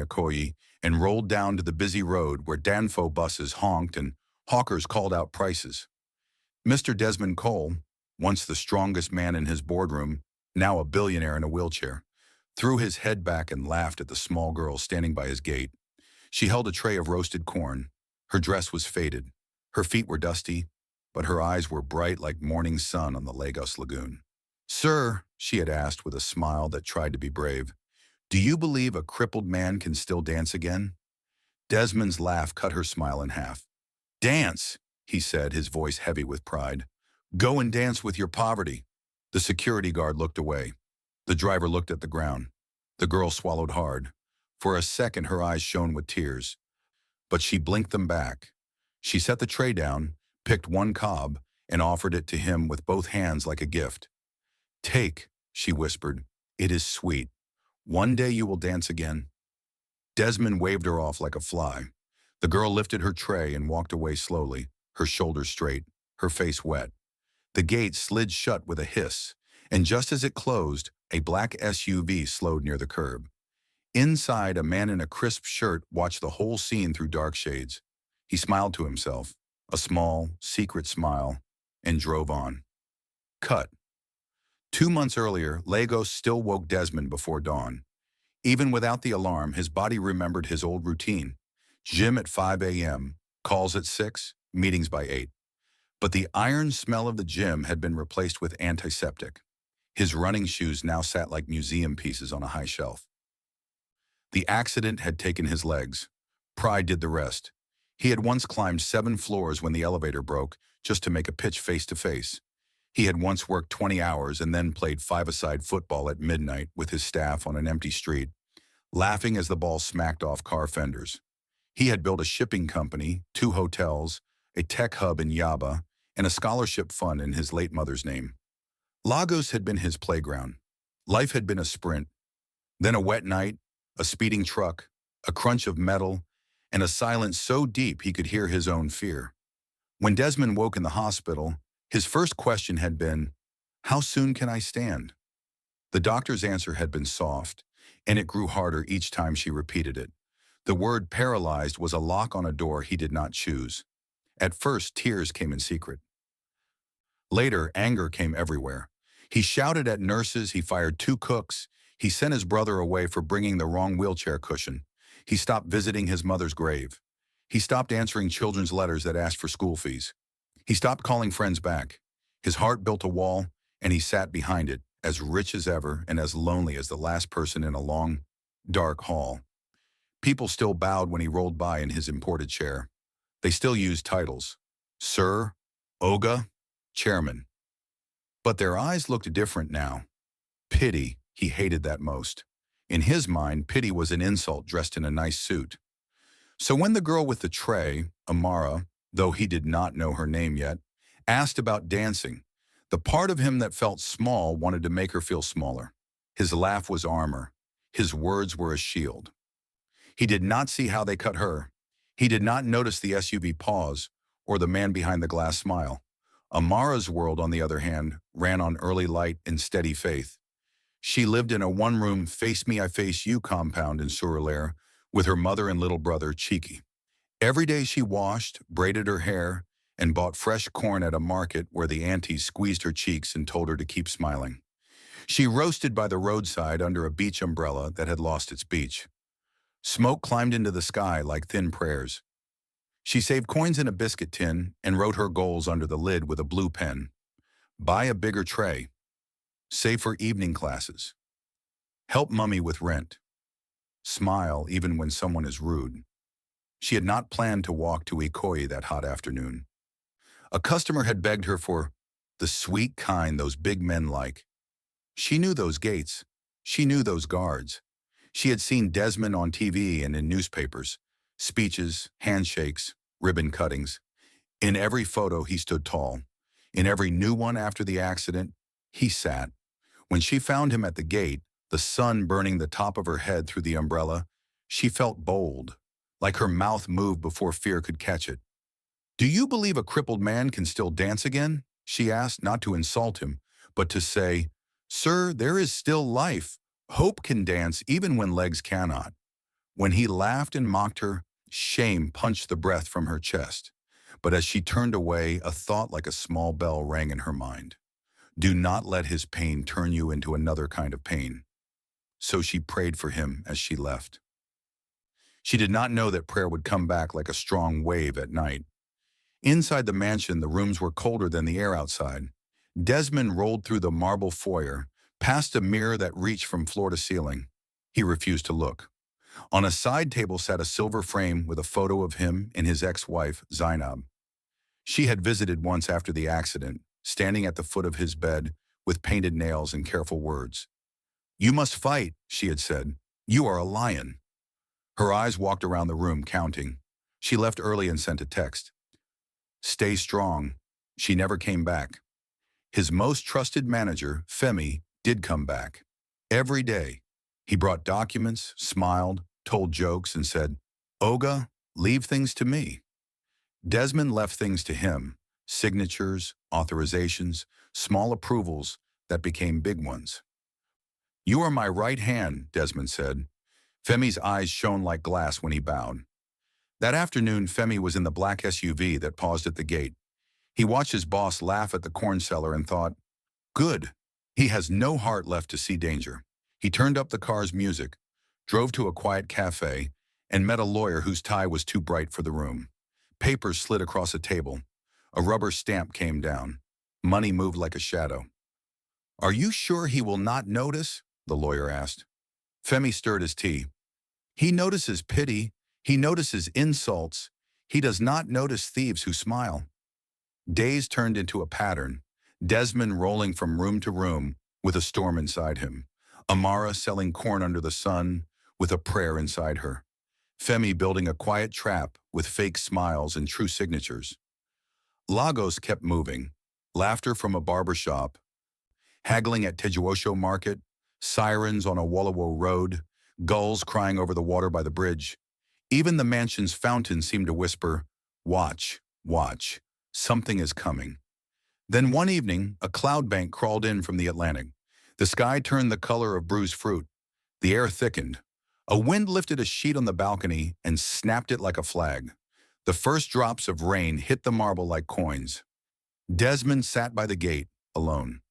Ikoyi and rolled down to the busy road where Danfo buses honked and hawkers called out prices. Mr. Desmond Cole, once the strongest man in his boardroom, now a billionaire in a wheelchair, threw his head back and laughed at the small girl standing by his gate. She held a tray of roasted corn. Her dress was faded. Her feet were dusty, but her eyes were bright like morning sun on the Lagos lagoon. "Sir," she had asked with a smile that tried to be brave, "do you believe a crippled man can still dance again?" Desmond's laugh cut her smile in half. "Dance," he said, his voice heavy with pride. "Go and dance with your poverty." The security guard looked away. The driver looked at the ground. The girl swallowed hard. For a second her eyes shone with tears, but she blinked them back. She set the tray down, picked one cob, and offered it to him with both hands like a gift. "Take," she whispered. "It is sweet. One day you will dance again." Desmond waved her off like a fly. The girl lifted her tray and walked away slowly, her shoulders straight, her face wet. The gate slid shut with a hiss, and just as it closed, a black SUV slowed near the curb. Inside, a man in a crisp shirt watched the whole scene through dark shades. He smiled to himself, a small, secret smile, and drove on. Cut. 2 months earlier, Lagos still woke Desmond before dawn. Even without the alarm, his body remembered his old routine. Gym at 5 a.m., calls at 6, meetings by 8. But the iron smell of the gym had been replaced with antiseptic. His running shoes now sat like museum pieces on a high shelf. The accident had taken his legs. Pride did the rest. He had once climbed 7 floors when the elevator broke, just to make a pitch face-to-face. He had once worked 20 hours and then played five-a-side football at midnight with his staff on an empty street, laughing as the ball smacked off car fenders. He had built a shipping company, 2 hotels, a tech hub in Yaba, and a scholarship fund in his late mother's name. Lagos had been his playground. Life had been a sprint. Then a wet night, a speeding truck, a crunch of metal, and a silence so deep he could hear his own fear. When Desmond woke in the hospital, his first question had been, "How soon can I stand?" The doctor's answer had been soft, and it grew harder each time she repeated it. The word paralyzed was a lock on a door he did not choose. At first, tears came in secret. Later, anger came everywhere. He shouted at nurses, he fired 2 cooks, he sent his brother away for bringing the wrong wheelchair cushion. He stopped visiting his mother's grave. He stopped answering children's letters that asked for school fees. He stopped calling friends back. His heart built a wall, and he sat behind it, as rich as ever and as lonely as the last person in a long, dark hall. People still bowed when he rolled by in his imported chair. They still used titles: Sir, Oga, Chairman. But their eyes looked different now. Pity, he hated that most. In his mind, pity was an insult dressed in a nice suit. So when the girl with the tray, Amara, though he did not know her name yet, asked about dancing, the part of him that felt small wanted to make her feel smaller. His laugh was armor. His words were a shield. He did not see how they cut her. He did not notice the SUV pause or the man behind the glass smile. Amara's world, on the other hand, ran on early light and steady faith. She lived in a one-room face me I face you compound in Surulere with her mother and little brother, Cheeky. Every day she washed, braided her hair, and bought fresh corn at a market where the aunties squeezed her cheeks and told her to keep smiling. She roasted by the roadside under a beach umbrella that had lost its beach. Smoke climbed into the sky like thin prayers. She saved coins in a biscuit tin and wrote her goals under the lid with a blue pen. Buy a bigger tray. Save for evening classes. Help mummy with rent. Smile even when someone is rude. She had not planned to walk to Ikoyi that hot afternoon. A customer had begged her for the sweet kind those big men like. She knew those gates. She knew those guards. She had seen Desmond on TV and in newspapers. Speeches, handshakes, ribbon cuttings. In every photo, he stood tall. In every new one after the accident, he sat. When she found him at the gate, the sun burning the top of her head through the umbrella, she felt bold, like her mouth moved before fear could catch it. "Do you believe a crippled man can still dance again?" she asked, not to insult him, but to say, "Sir, there is still life. Hope can dance even when legs cannot." When he laughed and mocked her, shame punched the breath from her chest. But as she turned away, a thought like a small bell rang in her mind. Do not let his pain turn you into another kind of pain. So she prayed for him as she left. She did not know that prayer would come back like a strong wave at night. Inside the mansion, the rooms were colder than the air outside. Desmond rolled through the marble foyer, past a mirror that reached from floor to ceiling. He refused to look. On a side table sat a silver frame with a photo of him and his ex-wife, Zainab. She had visited once after the accident, standing at the foot of his bed with painted nails and careful words. "You must fight," she had said. "You are a lion." Her eyes walked around the room, counting. She left early and sent a text. "Stay strong." She never came back. His most trusted manager, Femi, did come back. Every day. He brought documents, smiled, told jokes, and said, "Olga, leave things to me." Desmond left things to him, signatures, authorizations, small approvals that became big ones. "You are my right hand," Desmond said. Femi's eyes shone like glass when he bowed. That afternoon, Femi was in the black SUV that paused at the gate. He watched his boss laugh at the corn seller and thought, "Good. He has no heart left to see danger." He turned up the car's music, drove to a quiet cafe, and met a lawyer whose tie was too bright for the room. Papers slid across a table. A rubber stamp came down. Money moved like a shadow. "Are you sure he will not notice?" the lawyer asked. Femi stirred his tea. "He notices pity. He notices insults. He does not notice thieves who smile." Days turned into a pattern, Desmond rolling from room to room with a storm inside him. Amara selling corn under the sun with a prayer inside her. Femi building a quiet trap with fake smiles and true signatures. Lagos kept moving. Laughter from a barber shop, haggling at Tejuosho Market, sirens on a Wolawo road, gulls crying over the water by the bridge. Even the mansion's fountain seemed to whisper, "Watch, watch, something is coming." Then one evening, a cloud bank crawled in from the Atlantic. The sky turned the color of bruised fruit. The air thickened. A wind lifted a sheet on the balcony and snapped it like a flag. The first drops of rain hit the marble like coins. Desmond sat by the gate, alone.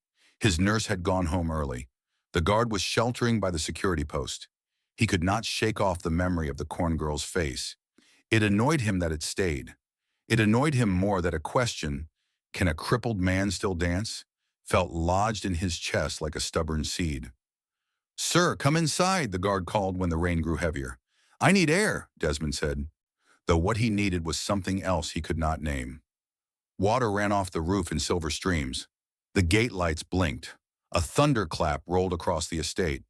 His nurse had gone home early. The guard was sheltering by the security post. He could not shake off the memory of the corn girl's face. It annoyed him that it stayed. It annoyed him more that a question, "Can a crippled man still dance?" felt lodged in his chest like a stubborn seed. "Sir, come inside," the guard called when the rain grew heavier. "I need air," Desmond said, though what he needed was something else he could not name. Water ran off the roof in silver streams. The gate lights blinked. A thunderclap rolled across the estate.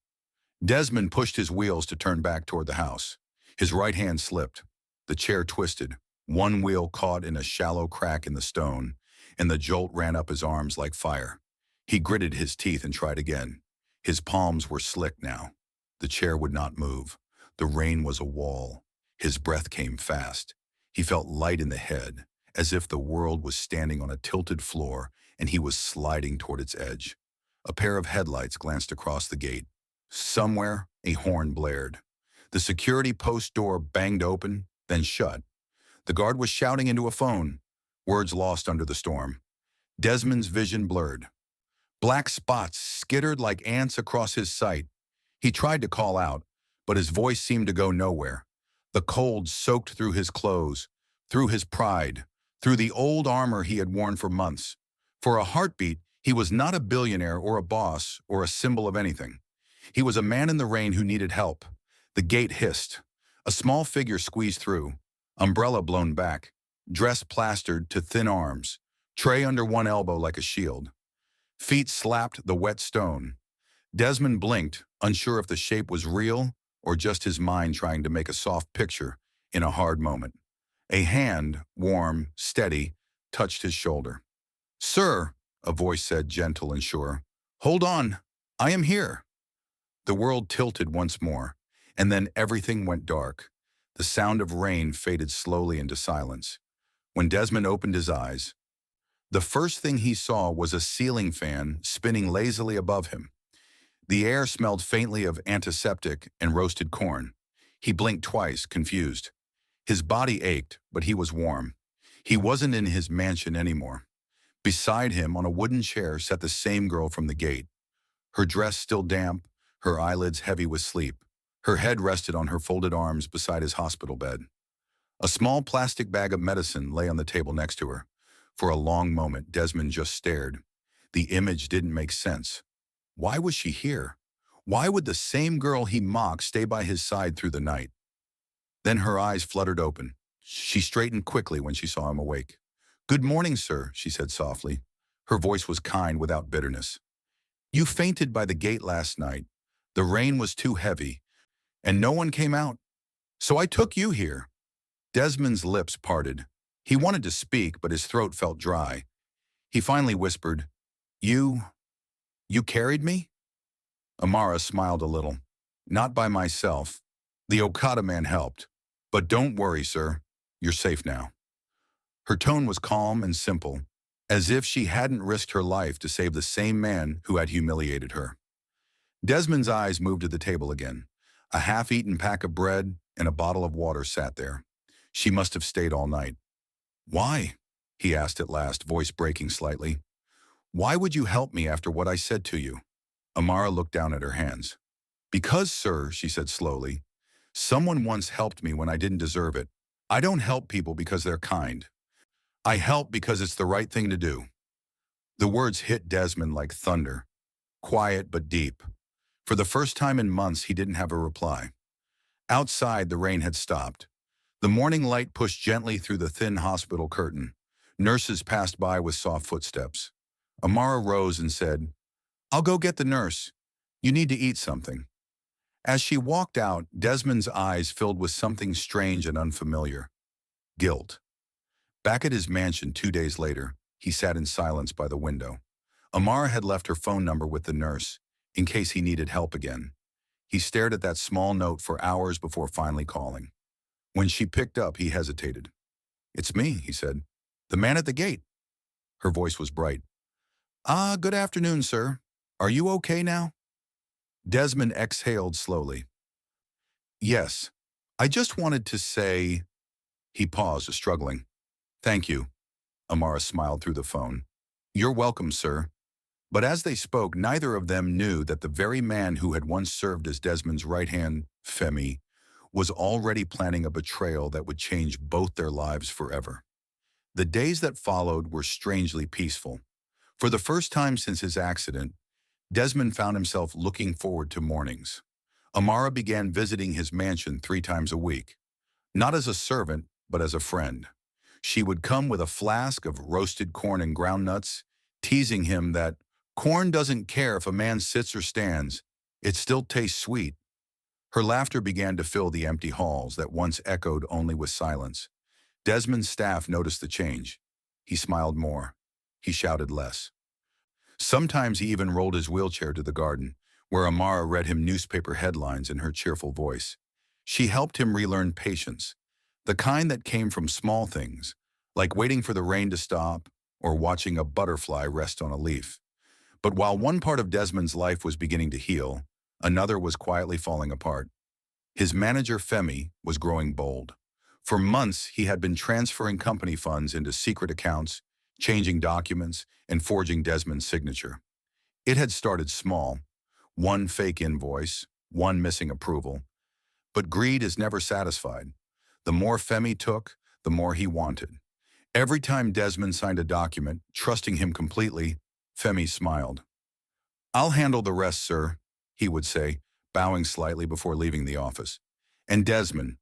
Desmond pushed his wheels to turn back toward the house. His right hand slipped. The chair twisted. One wheel caught in a shallow crack in the stone, and the jolt ran up his arms like fire. He gritted his teeth and tried again. His palms were slick now. The chair would not move. The rain was a wall. His breath came fast. He felt light in the head, as if the world was standing on a tilted floor and he was sliding toward its edge. A pair of headlights glanced across the gate. Somewhere, a horn blared. The security post door banged open, then shut. The guard was shouting into a phone, words lost under the storm. Desmond's vision blurred. Black spots skittered like ants across his sight. He tried to call out, but his voice seemed to go nowhere. The cold soaked through his clothes, through his pride, through the old armor he had worn for months. For a heartbeat, he was not a billionaire or a boss or a symbol of anything. He was a man in the rain who needed help. The gate hissed. A small figure squeezed through, umbrella blown back, dress plastered to thin arms, tray under one elbow like a shield. Feet slapped the wet stone. Desmond blinked, unsure if the shape was real or just his mind trying to make a soft picture in a hard moment. A hand, warm, steady, touched his shoulder. "Sir," a voice said, gentle and sure. "Hold on, I am here." The world tilted once more, and then everything went dark. The sound of rain faded slowly into silence. When Desmond opened his eyes, the first thing he saw was a ceiling fan spinning lazily above him. The air smelled faintly of antiseptic and roasted corn. He blinked twice, confused. His body ached, but he was warm. He wasn't in his mansion anymore. Beside him, on a wooden chair, sat the same girl from the gate. Her dress still damp, her eyelids heavy with sleep. Her head rested on her folded arms beside his hospital bed. A small plastic bag of medicine lay on the table next to her. For a long moment, Desmond just stared. The image didn't make sense. Why was she here? Why would the same girl he mocked stay by his side through the night? Then her eyes fluttered open. She straightened quickly when she saw him awake. "Good morning, sir," she said softly. Her voice was kind without bitterness. "You fainted by the gate last night. The rain was too heavy, and no one came out. So I took you here." Desmond's lips parted. He wanted to speak, but his throat felt dry. He finally whispered, You carried me?" Amara smiled a little. "Not by myself. The Okada man helped. But don't worry, sir. You're safe now." Her tone was calm and simple, as if she hadn't risked her life to save the same man who had humiliated her. Desmond's eyes moved to the table again. A half-eaten pack of bread and a bottle of water sat there. She must have stayed all night. "Why?" he asked at last, voice breaking slightly. "Why would you help me after what I said to you?" Amara looked down at her hands. "Because, sir," she said slowly, "someone once helped me when I didn't deserve it. I don't help people because they're kind. I help because it's the right thing to do." The words hit Desmond like thunder, quiet but deep. For the first time in months, he didn't have a reply. Outside, the rain had stopped. The morning light pushed gently through the thin hospital curtain. Nurses passed by with soft footsteps. Amara rose and said, "I'll go get the nurse. You need to eat something." As she walked out, Desmond's eyes filled with something strange and unfamiliar. Guilt. Back at his mansion 2 days later, he sat in silence by the window. Amara had left her phone number with the nurse, in case he needed help again. He stared at that small note for hours before finally calling. When she picked up, he hesitated. "It's me," he said. "The man at the gate." Her voice was bright. Good afternoon, sir. Are you okay now?" Desmond exhaled slowly. "Yes. I just wanted to say—" He paused, struggling. "Thank you." Amara smiled through the phone. "You're welcome, sir." But as they spoke, neither of them knew that the very man who had once served as Desmond's right hand, Femi, was already planning a betrayal that would change both their lives forever. The days that followed were strangely peaceful. For the first time since his accident, Desmond found himself looking forward to mornings. Amara began visiting his mansion 3 times a week, not as a servant, but as a friend. She would come with a flask of roasted corn and groundnuts, teasing him that corn doesn't care if a man sits or stands, it still tastes sweet. Her laughter began to fill the empty halls that once echoed only with silence. Desmond's staff noticed the change. He smiled more. He shouted less. Sometimes he even rolled his wheelchair to the garden, where Amara read him newspaper headlines in her cheerful voice. She helped him relearn patience, the kind that came from small things, like waiting for the rain to stop or watching a butterfly rest on a leaf. But while one part of Desmond's life was beginning to heal, another was quietly falling apart. His manager, Femi, was growing bold. For months, he had been transferring company funds into secret accounts, changing documents, and forging Desmond's signature. It had started small, one fake invoice, one missing approval. But greed is never satisfied. The more Femi took, the more he wanted. Every time Desmond signed a document, trusting him completely, Femi smiled. "I'll handle the rest, sir," he would say, bowing slightly before leaving the office. And Desmond,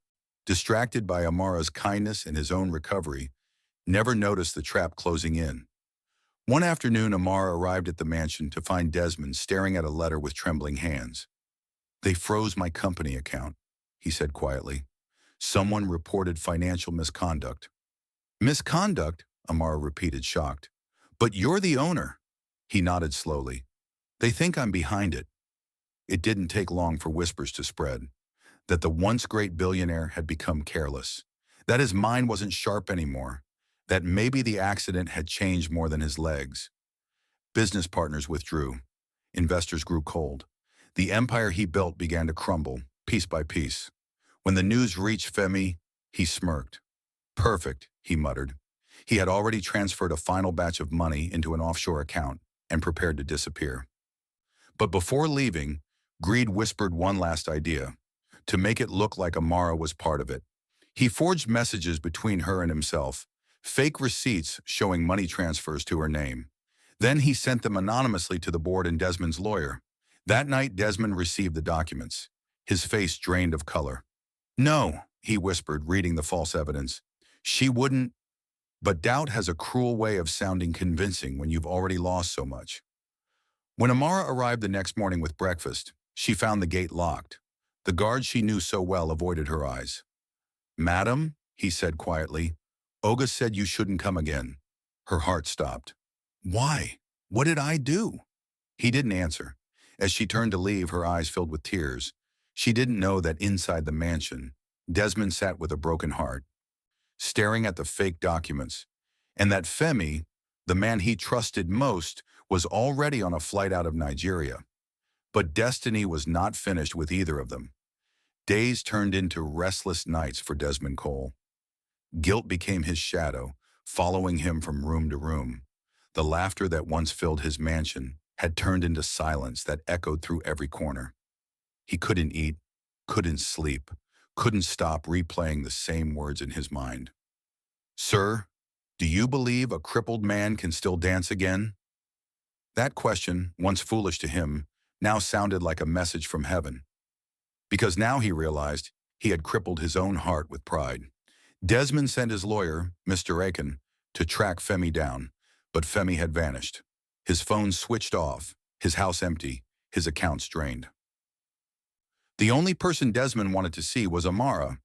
distracted by Amara's kindness and his own recovery, never noticed the trap closing in. One afternoon, Amara arrived at the mansion to find Desmond staring at a letter with trembling hands. "They froze my company account," he said quietly. "Someone reported financial misconduct." "Misconduct?" Amara repeated, shocked. "But you're the owner." He nodded slowly. "They think I'm behind it." It didn't take long for whispers to spread, that the once great billionaire had become careless, that his mind wasn't sharp anymore, that maybe the accident had changed more than his legs. Business partners withdrew. Investors grew cold. The empire he built began to crumble, piece by piece. When the news reached Femi, he smirked. Perfect, he muttered. He had already transferred a final batch of money into an offshore account and prepared to disappear. But before leaving, Greed whispered one last idea, to make it look like Amara was part of it. He forged messages between her and himself, fake receipts showing money transfers to her name. Then he sent them anonymously to the board and Desmond's lawyer. That night, Desmond received the documents, his face drained of color. No, he whispered, reading the false evidence. She wouldn't. But doubt has a cruel way of sounding convincing when you've already lost so much. When Amara arrived the next morning with breakfast, she found the gate locked. The guard she knew so well avoided her eyes. Madam, he said quietly, Olga said you shouldn't come again. Her heart stopped. Why? What did I do? He didn't answer. As she turned to leave, her eyes filled with tears. She didn't know that inside the mansion, Desmond sat with a broken heart, staring at the fake documents, and that Femi, the man he trusted most, was already on a flight out of Nigeria. But destiny was not finished with either of them. Days turned into restless nights for Desmond Cole. Guilt became his shadow, following him from room to room. The laughter that once filled his mansion had turned into silence that echoed through every corner. He couldn't eat, couldn't sleep, couldn't stop replaying the same words in his mind. Sir, do you believe a crippled man can still dance again? That question, once foolish to him, now sounded like a message from heaven. Because now he realized he had crippled his own heart with pride. Desmond sent his lawyer, Mr. Aiken, to track Femi down, but Femi had vanished. His phone switched off, his house empty, his accounts drained. The only person Desmond wanted to see was Amara,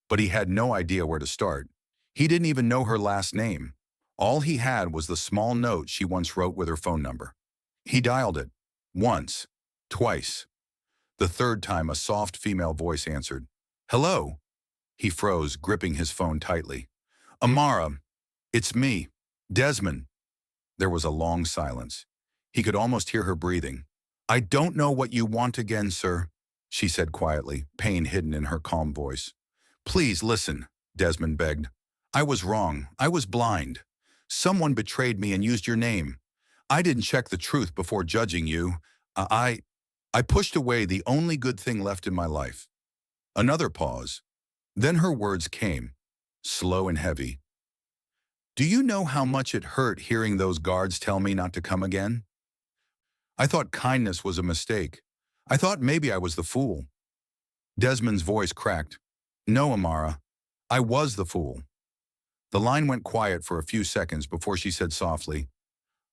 but he had no idea where to start. He didn't even know her last name. All he had was the small note she once wrote with her phone number. He dialed it, once, twice. The third time, a soft female voice answered. Hello. He froze, gripping his phone tightly. Amara, it's me, Desmond. There was a long silence. He could almost hear her breathing. I don't know what you want again, sir, she said quietly, pain hidden in her calm voice. Please listen, Desmond begged. I was wrong. I was blind. Someone betrayed me and used your name. I didn't check the truth before judging you. I pushed away the only good thing left in my life. Another pause. Then her words came, slow and heavy. Do you know how much it hurt hearing those guards tell me not to come again? I thought kindness was a mistake. I thought maybe I was the fool. Desmond's voice cracked. No, Amara. I was the fool. The line went quiet for a few seconds before she said softly,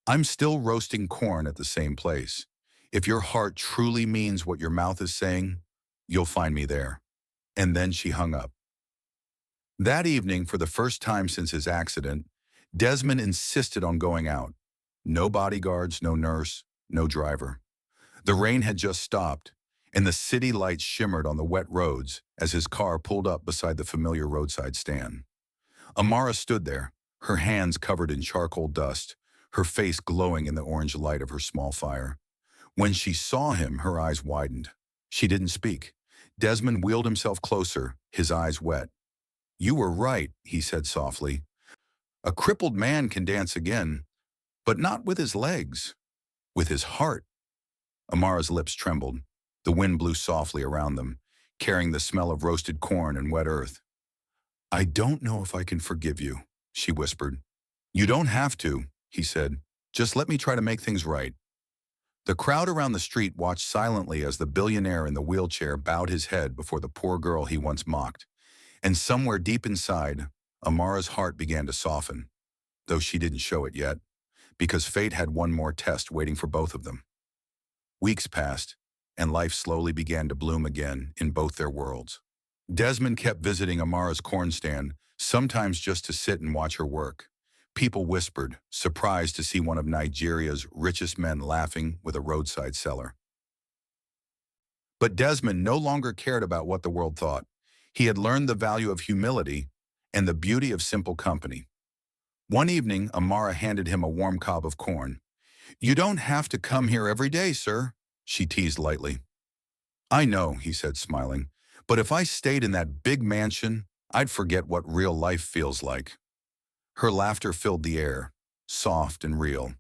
I'm still roasting corn at the same place. If your heart truly means what your mouth is saying, you'll find me there. And then she hung up. That evening, for the first time since his accident, Desmond insisted on going out. No bodyguards, no nurse, no driver. The rain had just stopped, and the city lights shimmered on the wet roads as his car pulled up beside the familiar roadside stand. Amara stood there, her hands covered in charcoal dust, her face glowing in the orange light of her small fire. When she saw him, her eyes widened. She didn't speak. Desmond wheeled himself closer, his eyes wet. You were right, he said softly. A crippled man can dance again, but not with his legs, with his heart. Amara's lips trembled. The wind blew softly around them, carrying the smell of roasted corn and wet earth. I don't know if I can forgive you, she whispered. You don't have to, he said. Just let me try to make things right. The crowd around the street watched silently as the billionaire in the wheelchair bowed his head before the poor girl he once mocked. And somewhere deep inside, Amara's heart began to soften, though she didn't show it yet, because fate had one more test waiting for both of them. Weeks passed, and life slowly began to bloom again in both their worlds. Desmond kept visiting Amara's corn stand, sometimes just to sit and watch her work. People whispered, surprised to see one of Nigeria's richest men laughing with a roadside seller. But Desmond no longer cared about what the world thought. He had learned the value of humility and the beauty of simple company. One evening, Amara handed him a warm cob of corn. You don't have to come here every day, sir, she teased lightly. I know, he said, smiling, But if I stayed in that big mansion, I'd forget what real life feels like. Her laughter filled the air, soft and real.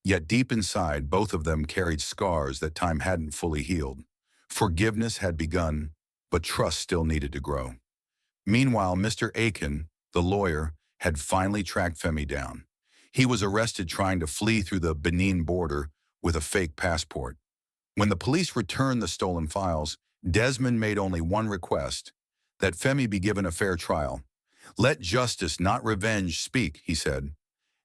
Yet deep inside, both of them carried scars that time hadn't fully healed. Forgiveness had begun, but trust still needed to grow. Meanwhile, Mr. Aiken, the lawyer, had finally tracked Femi down. He was arrested trying to flee through the Benin border with a fake passport. When the police returned the stolen files, Desmond made only one request, that Femi be given a fair trial. "Let justice, not revenge, speak," he said.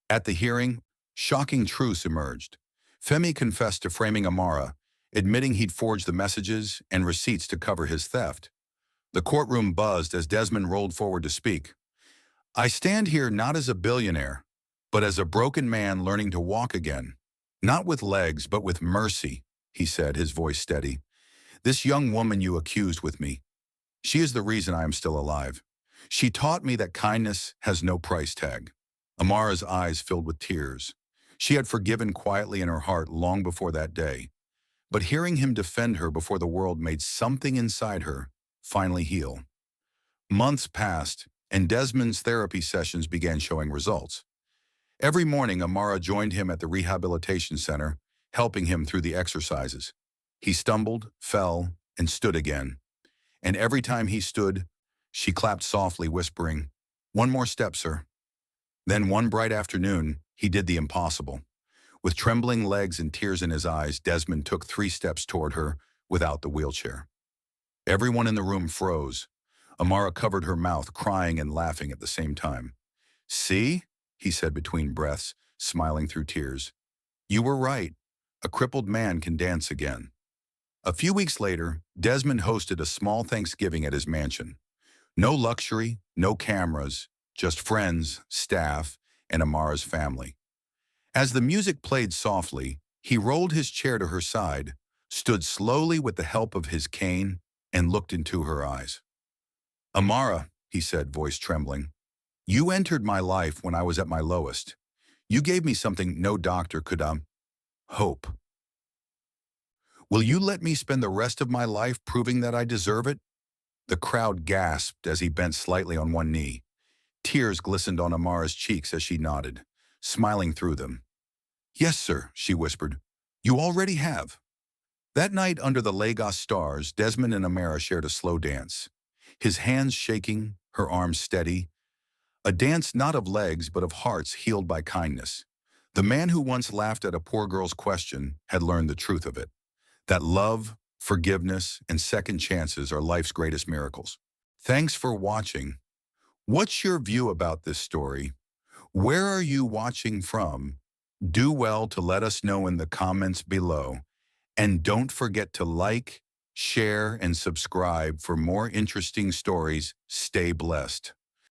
At the hearing, shocking truths emerged. Femi confessed to framing Amara, admitting he'd forged the messages and receipts to cover his theft. The courtroom buzzed as Desmond rolled forward to speak. "I stand here not as a billionaire, but as a broken man learning to walk again. Not with legs, but with mercy," he said, his voice steady. "This young woman you accused with me, she is the reason I am still alive. She taught me that kindness has no price tag." Amara's eyes filled with tears. She had forgiven quietly in her heart long before that day. But hearing him defend her before the world made something inside her finally heal. Months passed, and Desmond's therapy sessions began showing results. Every morning, Amara joined him at the rehabilitation center, helping him through the exercises. He stumbled, fell, and stood again. And every time he stood, she clapped softly, whispering, "One more step, sir." Then one bright afternoon, he did the impossible. With trembling legs and tears in his eyes, Desmond took 3 steps toward her without the wheelchair. Everyone in the room froze. Amara covered her mouth, crying and laughing at the same time. "See?" he said between breaths, smiling through tears. "You were right. A crippled man can dance again." A few weeks later, Desmond hosted a small Thanksgiving at his mansion. No luxury, no cameras, just friends, staff, and Amara's family. As the music played softly, he rolled his chair to her side, stood slowly with the help of his cane, and looked into her eyes. "Amara," he said, voice trembling, "you entered my life when I was at my lowest. You gave me something no doctor could, hope. Will you let me spend the rest of my life proving that I deserve it?" The crowd gasped as he bent slightly on one knee. Tears glistened on Amara's cheeks as she nodded, smiling through them. "Yes, sir," she whispered. "You already have." That night under the Lagos stars, Desmond and Amara shared a slow dance. His hands shaking, her arms steady. A dance not of legs but of hearts healed by kindness. The man who once laughed at a poor girl's question had learned the truth of it. That love, forgiveness, and second chances are life's greatest miracles. Thanks for watching. What's your view about this story? Where are you watching from? Do well to let us know in the comments below. And don't forget to like, share, and subscribe for more interesting stories. Stay blessed.